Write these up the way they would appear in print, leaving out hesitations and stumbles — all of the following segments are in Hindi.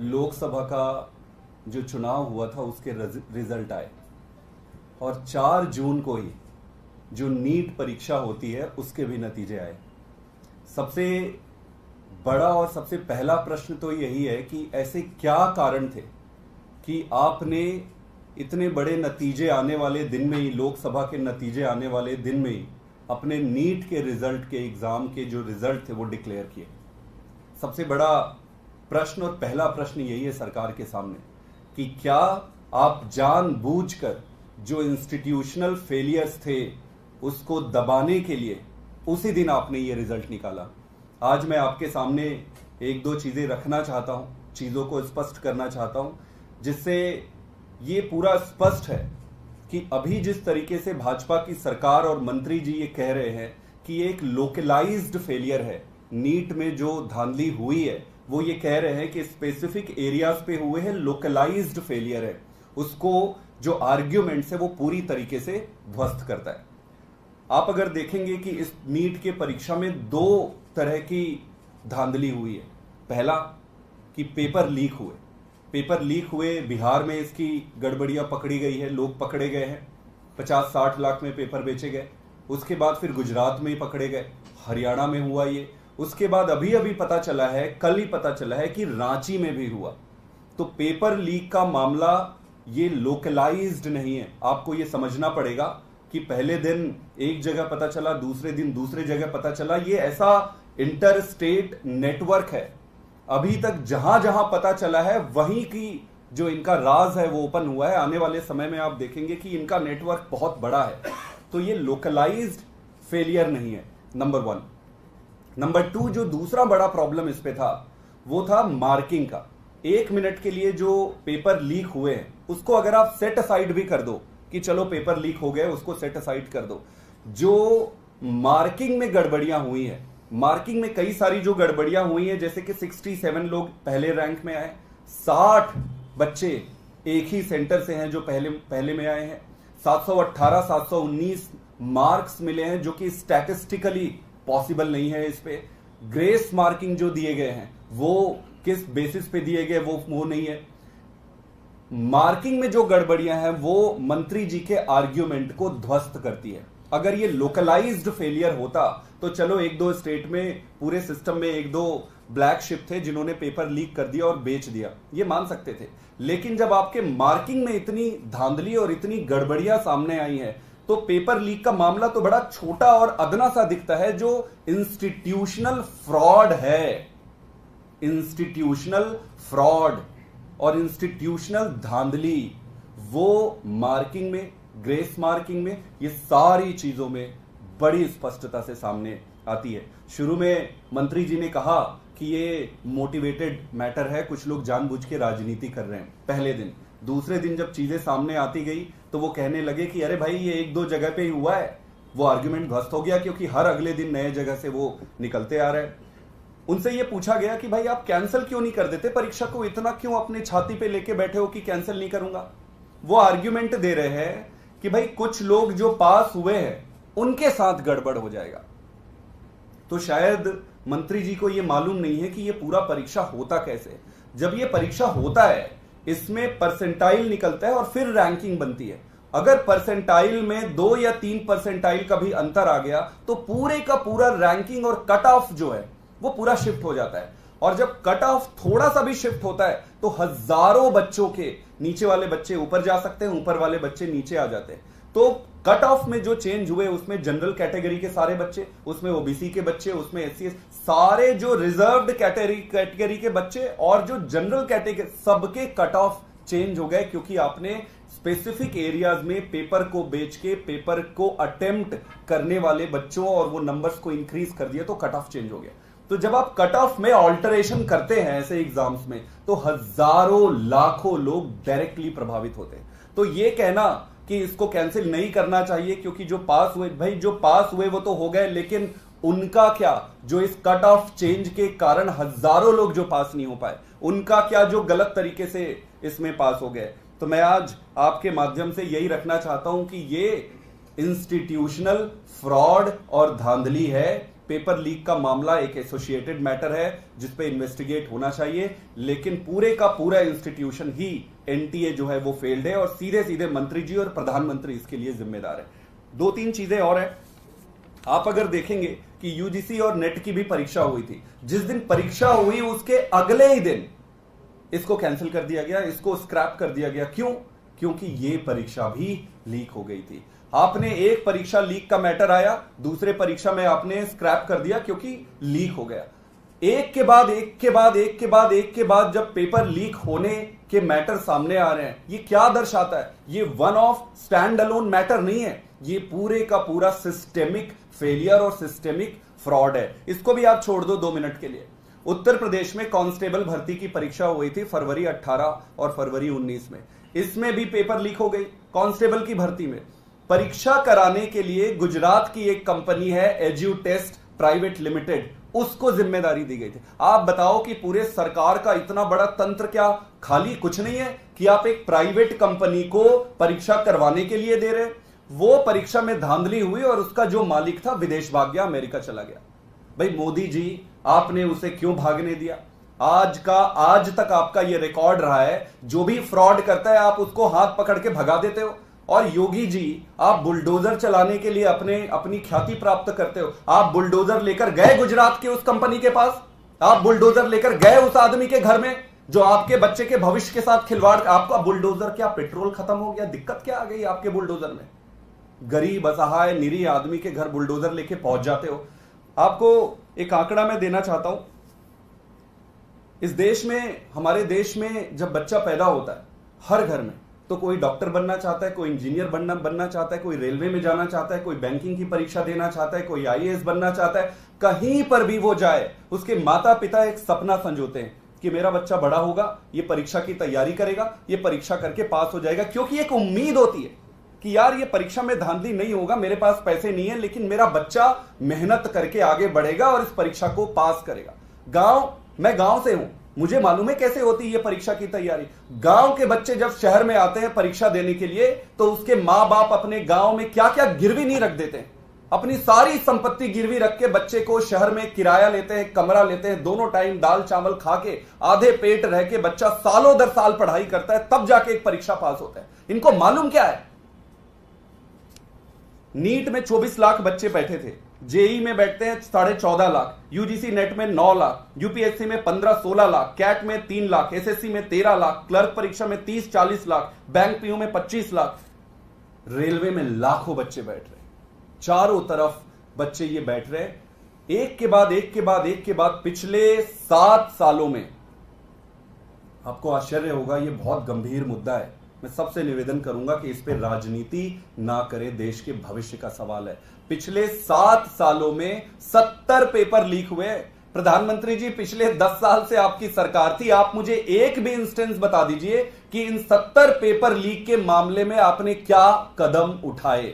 लोकसभा का जो चुनाव हुआ था उसके रिजल्ट आए और 4 जून को ही जो नीट परीक्षा होती है उसके भी नतीजे आए। सबसे बड़ा और सबसे पहला प्रश्न तो यही है कि ऐसे क्या कारण थे कि आपने इतने बड़े नतीजे आने वाले दिन में ही, लोकसभा के नतीजे आने वाले दिन में ही अपने नीट के रिजल्ट के एग्जाम के जो रिजल्ट थे वो डिक्लेयर किए। सबसे बड़ा प्रश्न और पहला प्रश्न यही है सरकार के सामने कि क्या आप जानबूझकर जो इंस्टीट्यूशनल फेलियर्स थे उसको दबाने के लिए उसी दिन आपने ये रिजल्ट निकाला। आज मैं आपके सामने एक दो चीजें रखना चाहता हूं, चीजों को स्पष्ट करना चाहता हूं, जिससे ये पूरा स्पष्ट है कि अभी जिस तरीके से भाजपा की सरकार और मंत्री जी ये कह रहे हैं कि एक लोकलाइज्ड फेलियर है, नीट में जो धांधली हुई है वो ये कह रहे हैं कि स्पेसिफिक एरियाज पे हुए हैं, लोकलाइज्ड फेलियर है, उसको जो आर्ग्यूमेंट्स है वो पूरी तरीके से ध्वस्त करता है। आप अगर देखेंगे कि इस नीट के परीक्षा में 2 तरह की धांधली हुई है। पहला कि पेपर लीक हुए, बिहार में इसकी गड़बड़ियां पकड़ी गई है, लोग पकड़े गए हैं, 50-60 लाख में पेपर बेचे गए। उसके बाद फिर गुजरात में ही पकड़े गए, हरियाणा में हुआ ये। उसके बाद अभी पता चला है, कल ही पता चला है कि रांची में भी हुआ। तो पेपर लीक का मामला ये लोकलाइज्ड नहीं है। आपको ये समझना पड़ेगा कि पहले दिन एक जगह पता चला, दूसरे दिन दूसरे जगह पता चला। ये ऐसा इंटर स्टेट नेटवर्क है। अभी तक जहां जहां पता चला है वहीं की जो इनका राज है वो ओपन हुआ है। आने वाले समय में आप देखेंगे कि इनका नेटवर्क बहुत बड़ा है। तो ये लोकलाइज्ड फेलियर नहीं है, नंबर 1। नंबर 2, जो दूसरा बड़ा प्रॉब्लम इस पे था वो था मार्किंग का। 1 मिनट के लिए जो पेपर लीक हुए हैं उसको अगर आप सेट असाइड भी कर दो कि चलो पेपर लीक हो गए, उसको सेट असाइड कर दो, जो मार्किंग में गड़बड़ियां हुई है, मार्किंग में कई सारी जो गड़बड़ियां हुई है, जैसे कि 67 लोग पहले रैंक में आए, 60 बच्चे एक ही सेंटर से हैं जो पहले में आए हैं, 718 719 मार्क्स मिले हैं जो कि स्टैटिस्टिकली पॉसिबल नहीं है। इस पे ग्रेस मार्किंग जो दिए गए हैं वो किस बेसिस पे दिए गए वो नहीं है। मार्किंग में जो गड़बड़ियां हैं वो मंत्री जी के आर्ग्यूमेंट को ध्वस्त करती है। अगर ये लोकलाइज्ड फेलियर होता तो चलो 1-2 स्टेट में, पूरे सिस्टम में 1-2 ब्लैक शिप थे जिन्होंने पेपर लीक कर दिया और बेच दिया, ये मान सकते थे। लेकिन जब आपके मार्किंग में इतनी धांधली और इतनी गड़बड़ियां सामने आई हैं तो पेपर लीक का मामला तो बड़ा छोटा और अदना सा दिखता है। जो इंस्टीट्यूशनल फ्रॉड है, इंस्टीट्यूशनल फ्रॉड और इंस्टीट्यूशनल धांधली, वो मार्किंग में, ग्रेस मार्किंग में, ये सारी चीजों में बड़ी स्पष्टता से सामने आती है। शुरू में मंत्री जी ने कहा कि ये मोटिवेटेड मैटर है, कुछ लोग जानबूझ के राजनीति कर रहे हैं पहले दिन। दूसरे दिन जब चीजें सामने आती गई तो वो कहने लगे कि अरे भाई ये 1-2 जगह पे ही हुआ है। वो आर्ग्यूमेंट ध्वस्त हो गया क्योंकि हर अगले दिन नए जगह से वो निकलते आ रहे हैं। उनसे ये पूछा गया कि भाई आप कैंसिल क्यों नहीं कर देते परीक्षा को, इतना क्यों अपने छाती पे लेके बैठे हो कि कैंसिल नहीं करूंगा। वो आर्ग्यूमेंट दे रहे हैं कि भाई कुछ लोग जो पास हुए हैं उनके साथ गड़बड़ हो जाएगा। तो शायद मंत्री जी को यह मालूम नहीं है कि यह पूरा परीक्षा होता कैसे। जब यह परीक्षा होता है इसमें परसेंटाइल निकलता है और फिर रैंकिंग बनती है। अगर परसेंटाइल में 2 या 3 परसेंटाइल का भी अंतर आ गया तो पूरे का पूरा रैंकिंग और कट ऑफ जो है वो पूरा शिफ्ट हो जाता है। और जब कट ऑफ थोड़ा सा भी शिफ्ट होता है तो हजारों बच्चों के नीचे वाले बच्चे ऊपर जा सकते हैं, ऊपर वाले बच्चे नीचे आ जाते हैं। तो कट ऑफ में जो चेंज हुए उसमें जनरल कैटेगरी के सारे बच्चे, उसमें ओबीसी के बच्चे, उसमें एससी, सारे जो रिजर्व्ड कैटेगरी के बच्चे और जो जनरल कैटेगरी, सबके कट ऑफ चेंज हो गए क्योंकि आपने स्पेसिफिक एरियाज में पेपर को बेच के पेपर को अटेम्प्ट करने वाले बच्चों और वो नंबर्स को इंक्रीज कर दिया तो कट ऑफ चेंज हो गया। तो जब आप कट ऑफ में ऑल्टरेशन करते हैं ऐसे एग्जाम्स में तो हजारों लाखों लोग डायरेक्टली प्रभावित होते हैं। तो ये कहना कि इसको कैंसिल नहीं करना चाहिए क्योंकि जो पास हुए, भाई जो पास हुए वो तो हो गए, लेकिन उनका क्या जो इस कट ऑफ चेंज के कारण हजारों लोग जो पास नहीं हो पाए, उनका क्या जो गलत तरीके से इसमें पास हो गए। तो मैं आज आपके माध्यम से यही रखना चाहता हूं कि ये इंस्टीट्यूशनल फ्रॉड और धांधली है, पेपर लीक का मामला एक एसोसिएटेड मैटर है जिस पे इन्वेस्टिगेट होना चाहिए, लेकिन पूरे का पूरा इंस्टीट्यूशन ही एनटीए जो है वो फेल्ड है और सीधे सीधे मंत्री जी और प्रधानमंत्री इसके लिए जिम्मेदार है। 2-3 चीजें और है। आप अगर देखेंगे कि यूजीसी और नेट की भी परीक्षा हुई थी, जिस दिन परीक्षा हुई उसके अगले ही दिन इसको कैंसिल कर दिया गया, इसको स्क्रैप कर दिया गया। क्यों? क्योंकि ये परीक्षा भी लीक हो गई थी। आपने एक परीक्षा लीक का मैटर आया, दूसरे परीक्षा में आपने स्क्रैप कर दिया क्योंकि लीक हो गया। एक के बाद एक के बाद एक के बाद एक के बाद जब पेपर लीक होने के मैटर सामने आ रहे हैं, ये क्या दर्शाता है? ये one of stand alone matter नहीं है, ये पूरे का पूरा सिस्टेमिक फेलियर और सिस्टेमिक फ्रॉड है। इसको भी आप छोड़ दो 2 मिनट के लिए। उत्तर प्रदेश में कांस्टेबल भर्ती की परीक्षा हुई थी फरवरी 18 और फरवरी 19 में। इसमें भी पेपर लीक हो गई। कांस्टेबल की भर्ती में परीक्षा कराने के लिए गुजरात की एक कंपनी है एज्यूटेस्ट प्राइवेट लिमिटेड, उसको जिम्मेदारी दी गई थी। आप बताओ कि पूरे सरकार का इतना बड़ा तंत्र क्या खाली कुछ नहीं है कि आप एक प्राइवेट कंपनी को परीक्षा करवाने के लिए दे रहे? वो परीक्षा में धांधली हुई और उसका जो मालिक था विदेश भाग गया, अमेरिका चला गया। भाई मोदी जी, आपने उसे क्यों भागने दिया? आज तक आपका यह रिकॉर्ड रहा है, जो भी फ्रॉड करता है आप उसको हाथ पकड़ के भगा देते हो। और योगी जी, आप बुलडोजर चलाने के लिए अपनी ख्याति प्राप्त करते हो। आप बुलडोजर लेकर गए गुजरात के उस कंपनी के पास, आप बुलडोजर लेकर गए उस आदमी के घर में जो आपके बच्चे के भविष्य के साथ खिलवाड़। आपका बुलडोजर क्या पेट्रोल खत्म हो गया? दिक्कत क्या आ गई आपके बुलडोजर में? गरीब असहाय निरीह आदमी के घर बुलडोजर लेके पहुंच जाते हो। आपको एक आंकड़ा मैं देना चाहता हूं। इस देश में, हमारे देश में जब बच्चा पैदा होता है, हर घर में तो कोई डॉक्टर बनना चाहता है, कोई इंजीनियर बनना चाहता है, कोई रेलवे में जाना चाहता है, कोई बैंकिंग की परीक्षा देना चाहता है, कोई आईएएस बनना चाहता है। कहीं पर भी वो जाए, उसके माता पिता एक सपना संजोते हैं कि मेरा बच्चा बड़ा होगा, ये परीक्षा की तैयारी करेगा, ये परीक्षा करके पास हो जाएगा। क्योंकि एक उम्मीद होती है कि यार ये परीक्षा में धांधली नहीं होगा, मेरे पास पैसे नहीं है, लेकिन मेरा बच्चा मेहनत करके आगे बढ़ेगा और इस परीक्षा को पास करेगा। मैं गांव से हूं, मुझे मालूम है कैसे होती है ये परीक्षा की तैयारी। गांव के बच्चे जब शहर में आते हैं परीक्षा देने के लिए, तो उसके मां बाप अपने गांव में क्या क्या गिरवी नहीं रख देते हैं। अपनी सारी संपत्ति गिरवी रख के बच्चे को शहर में किराया लेते हैं, कमरा लेते हैं, दोनों टाइम दाल चावल खा के आधे पेट रह के बच्चा सालों दर साल पढ़ाई करता है, तब जाके एक परीक्षा पास होता है। इनको मालूम क्या है? नीट में 24 लाख बच्चे बैठे थे, जेई में बैठते हैं 14.5 लाख, यूजीसी नेट में 9 लाख, यूपीएससी में 15-16 लाख, कैट में 3 लाख, एसएससी में 13 लाख, क्लर्क परीक्षा में 30-40 लाख, बैंक पीयू में 25 लाख, रेलवे में लाखों बच्चे बैठ रहे। चारों तरफ बच्चे ये बैठ रहे, एक के बाद एक के बाद एक के बाद। पिछले 7 सालों में, आपको आश्चर्य होगा, ये बहुत गंभीर मुद्दा है, मैं सबसे निवेदन करूंगा कि इस पे राजनीति ना करे, देश के भविष्य का सवाल है। पिछले 7 सालों में 70 पेपर लीक हुए। प्रधानमंत्री जी, पिछले 10 साल से आपकी सरकार थी, आप मुझे एक भी इंस्टेंस बता दीजिए कि इन 70 पेपर लीक के मामले में आपने क्या कदम उठाए।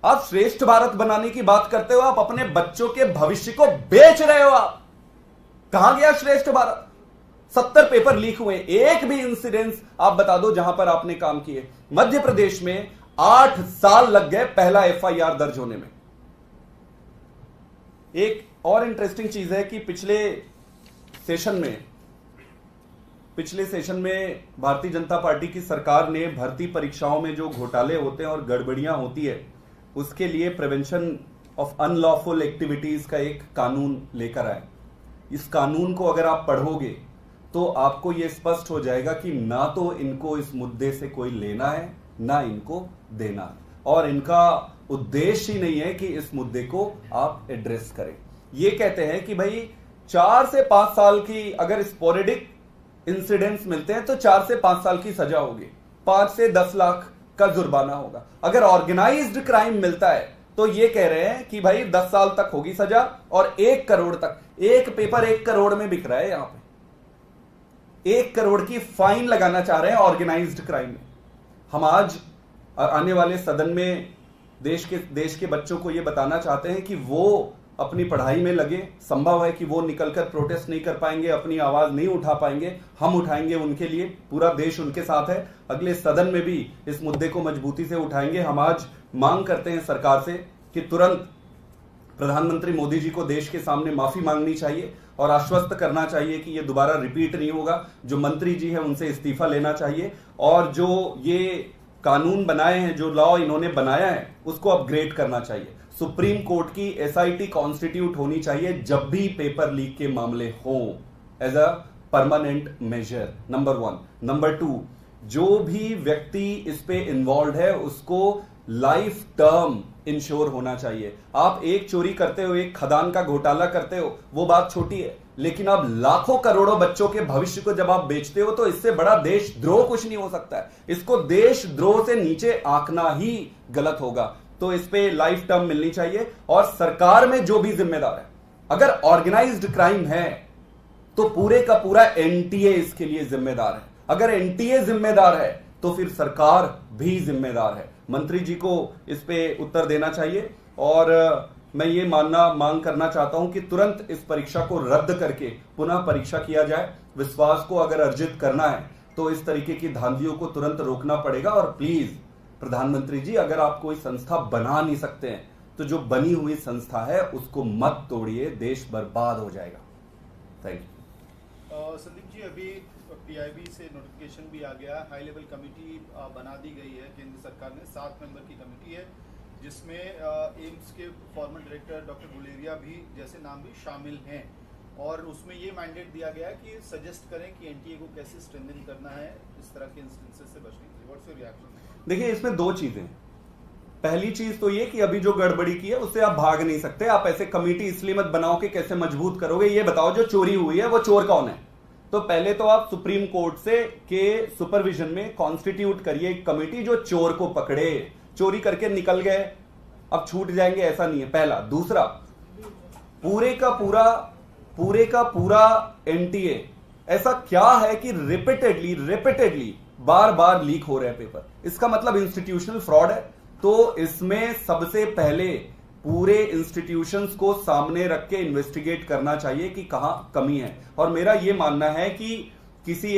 आप श्रेष्ठ भारत बनाने की बात करते हो, आप अपने बच्चों के भविष्य को बेच रहे हो। आप कहां गया श्रेष्ठ भारत? 70 पेपर लीक हुए, एक भी इंसिडेंस आप बता दो जहां पर आपने काम किए। मध्य प्रदेश में 8 साल लग गए पहला एफआईआर दर्ज होने में। एक और इंटरेस्टिंग चीज है कि पिछले सेशन में भारतीय जनता पार्टी की सरकार ने भर्ती परीक्षाओं में जो घोटाले होते हैं और गड़बड़ियां होती है, उसके लिए प्रिवेंशन ऑफ अनलॉफुल एक्टिविटीज का एक कानून लेकर आए। इस कानून को अगर आप पढ़ोगे तो आपको यह स्पष्ट हो जाएगा कि ना तो इनको इस मुद्दे से कोई लेना है, ना इनको देना है, और इनका उद्देश्य ही नहीं है कि इस मुद्दे को आप एड्रेस करें। ये कहते हैं कि भाई 4 से 5 साल की अगर स्पोरेडिक इंसिडेंट्स मिलते हैं तो 4 से 5 साल की सजा होगी, 5 से 10 लाख का जुर्माना होगा। अगर ऑर्गेनाइज्ड क्राइम मिलता है तो ये कह रहे हैं कि भाई 10 साल तक होगी सजा और 1 करोड़ तक। एक पेपर 1 करोड़ में बिक रहा है, यहां पे 1 करोड़ की फाइन लगाना चाह रहे हैं ऑर्गेनाइज्ड क्राइम में। हम आज आने वाले सदन में देश के बच्चों को यह बताना चाहते हैं कि वो अपनी पढ़ाई में लगे। संभव है कि वो निकलकर प्रोटेस्ट नहीं कर पाएंगे, अपनी आवाज नहीं उठा पाएंगे, हम उठाएंगे उनके लिए, पूरा देश उनके साथ है। अगले सदन में भी इस मुद्दे को मजबूती से उठाएंगे। हम आज मांग करते हैं सरकार से कि तुरंत प्रधानमंत्री मोदी जी को देश के सामने माफी मांगनी चाहिए और आश्वस्त करना चाहिए कि ये दोबारा रिपीट नहीं होगा। जो मंत्री जी हैं उनसे इस्तीफा लेना चाहिए और जो ये कानून बनाए हैं, जो लॉ इन्होंने बनाया है, उसको अपग्रेड करना चाहिए। सुप्रीम कोर्ट की एसआईटी कॉन्स्टिट्यूट होनी चाहिए जब भी पेपर लीक के मामले हो, as a permanent measure, number 1। Number 2, जो भी व्यक्ति इस पे इन्वॉल्व है उसको लाइफ टर्म इंश्योर होना चाहिए। आप एक चोरी करते हो, एक खदान का घोटाला करते हो, वो बात छोटी है, लेकिन आप लाखों करोड़ों बच्चों के भविष्य को जब आप बेचते हो तो इससे बड़ा देशद्रोह कुछ नहीं हो सकता है। इसको देशद्रोह से नीचे आंकना ही गलत होगा। तो इस पे लाइफ टर्म मिलनी चाहिए। और सरकार में जो भी जिम्मेदार है, अगर ऑर्गेनाइज्ड क्राइम है तो पूरे का पूरा एनटीए इसके लिए जिम्मेदार है। अगर एनटीए जिम्मेदार है तो फिर सरकार भी जिम्मेदार है। मंत्री जी को इस पे उत्तर देना चाहिए और मैं ये मांग करना चाहता हूं कि तुरंत इस परीक्षा को रद्द करके पुनः परीक्षा किया जाए। विश्वास को अगर अर्जित करना है तो इस तरीके की धांधलियों को तुरंत रोकना पड़ेगा। और प्लीज प्रधानमंत्री जी, अगर आप कोई संस्था बना नहीं सकते हैं तो जो बनी हुई संस्था है उसको मत तोड़िए, देश बर्बाद हो जाएगा। Thank you. संदीप जी, अभी पीआईबी से नोटिफिकेशन भी आ गया, हाई लेवल कमेटी बना दी गई है केंद्र सरकार ने, 7 मेंबर की कमेटी है जिसमें एम्स के फॉर्मर डायरेक्टर डॉक्टर गुलेरिया भी जैसे नाम भी शामिल हैं। और उसमें ये मैंडेट दिया गया है कि सजेस्ट करें कि एनटीए को कैसे स्ट्रेंथन करना है इस तरह के इंस्टेंसेस से बचने के लिए। What's your reaction? देखिए, इसमें 2 चीजें। पहली चीज तो ये कि अभी जो गड़बड़ी की है उससे आप भाग नहीं सकते। आप ऐसे कमेटी इसलिए मत बनाओ कि कैसे मजबूत करोगे। ये बताओ जो चोरी हुई है वो चोर कौन है। तो पहले तो आप सुप्रीम कोर्ट से के सुपरविजन में कॉन्स्टिट्यूट करिए एक कमेटी जो चोर को पकड़े। चोरी करके निकल गए अब छूट जाएंगे, ऐसा नहीं है। पहला। दूसरा, पूरे का पूरा एनटीए ऐसा क्या है कि रिपीटेडली बार बार लीक हो रहे हैं पेपर। इसका मतलब इंस्टीट्यूशनल फ्रॉड है। तो इसमें सबसे पहले पूरे इंस्टीट्यूशंस को सामने रख के इन्वेस्टिगेट करना चाहिए कि कहां कमी है। और मेरा यह मानना है कि किसी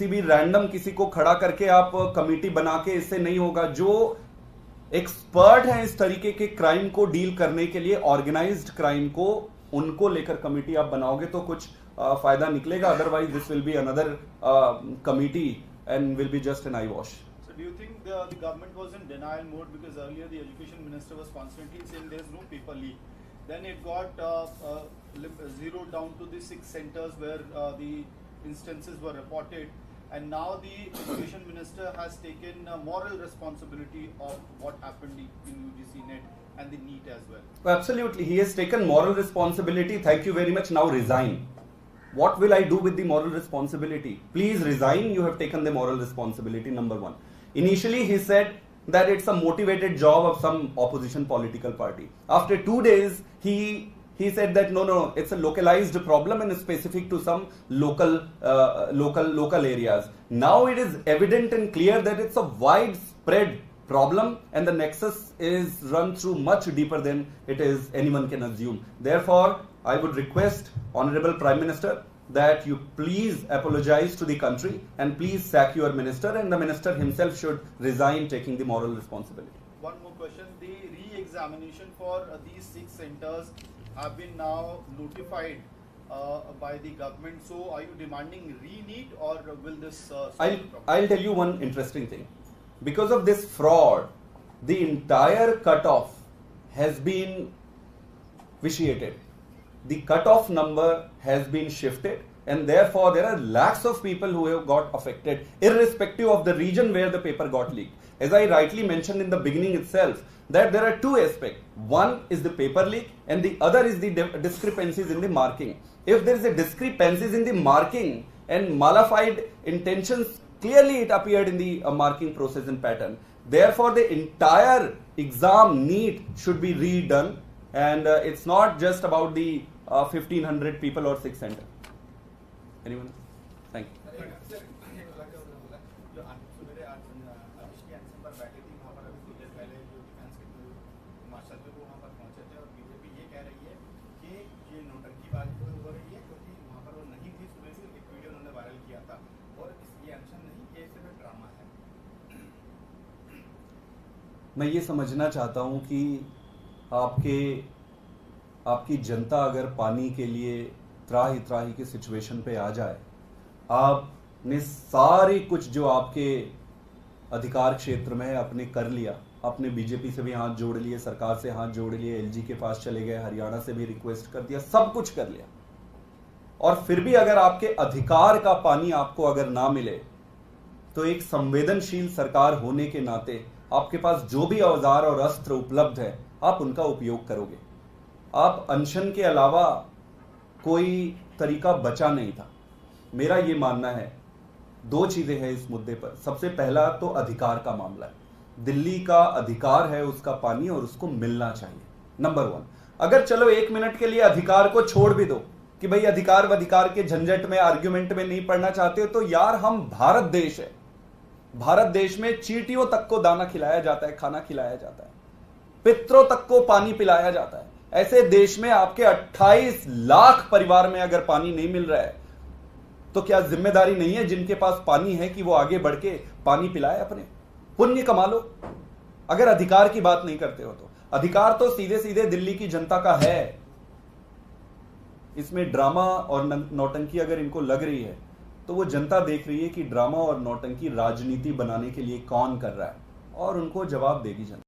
भी रैंडम किसी को खड़ा करके आप कमेटी बना के इससे नहीं होगा। जो एक्सपर्ट हैं इस तरीके के क्राइम को डील करने के लिए, ऑर्गेनाइज्ड क्राइम को, उनको लेकर कमेटी आप बनाओगे तो कुछ फायदा निकलेगा। Otherwise this will be another committee and will be just an I wash. Do you think the government was in denial mode because earlier the education minister was constantly saying there is no paper leak? Then it got zeroed down to the 6 centers where the instances were reported, and now the education minister has taken moral responsibility of what happened in UGC NET and the NEET as well. Absolutely, he has taken moral responsibility. Thank you very much. Now resign. What will I do with the moral responsibility? Please resign. You have taken the moral responsibility, number 1. Initially, he said that it's a motivated job of some opposition political party. After 2 days, he said that no, it's a localized problem and specific to some local areas. Now it is evident and clear that it's a widespread problem and the nexus is run through much deeper than anyone can assume. Therefore, I would request Honorable Prime Minister that you please apologize to the country and please sack your minister, and the minister himself should resign, taking the moral responsibility. One more question. The re-examination for these 6 centers have been now notified by the government. So are you demanding re-NEET or will this I'll tell you one interesting thing. Because of this fraud, the entire cutoff has been vitiated. The cutoff number has been shifted, and therefore there are lakhs of people who have got affected, irrespective of the region where the paper got leaked. As I rightly mentioned in the beginning itself, that there are 2 aspects. One is the paper leak, and the other is the discrepancies in the marking. If there is a discrepancies in the marking and malified intentions, clearly it appeared in the marking process and pattern. Therefore, the entire exam NEET should be redone, and it's not just about the 1500 people or 6 center. Anyone? Thank you. मैं ये समझना चाहता हूं कि आपकी जनता अगर पानी के लिए त्राही त्राही की सिचुएशन पे आ जाए, आपने सारे कुछ जो आपके अधिकार क्षेत्र में आपने कर लिया, आपने बीजेपी से भी हाथ जोड़ लिए, सरकार से हाथ जोड़ लिए, एलजी के पास चले गए, हरियाणा से भी रिक्वेस्ट कर दिया, सब कुछ कर लिया, और फिर भी अगर आपके अधिकार का पानी आपको अगर ना मिले, तो एक संवेदनशील सरकार होने के नाते आपके पास जो भी औजार और अस्त्र उपलब्ध है, आप उनका उपयोग करोगे। आप अनशन के अलावा कोई तरीका बचा नहीं था। मेरा यह मानना है, दो चीजें हैं इस मुद्दे पर। सबसे पहला तो अधिकार का मामला है। दिल्ली का अधिकार है उसका पानी, और उसको मिलना चाहिए, नंबर 1। अगर चलो 1 मिनट के लिए अधिकार को छोड़ भी दो कि भाई अधिकार के झंझट में, आर्ग्यूमेंट में नहीं पड़ना चाहते हो, तो यार हम भारत देश है, भारत देश में चींटियों तक को दाना खिलाया जाता है, खाना खिलाया जाता है, पितरों तक को पानी पिलाया जाता है। ऐसे देश में आपके 28 लाख परिवार में अगर पानी नहीं मिल रहा है, तो क्या जिम्मेदारी नहीं है जिनके पास पानी है कि वो आगे बढ़ के पानी पिलाए, अपने पुण्य कमा लो। अगर अधिकार की बात नहीं करते हो तो अधिकार तो सीधे सीधे दिल्ली की जनता का है। इसमें ड्रामा और नौटंकी अगर इनको लग रही है, तो वो जनता देख रही है कि ड्रामा और नौटंकी राजनीति बनाने के लिए कौन कर रहा है, और उनको जवाब देगी जनता।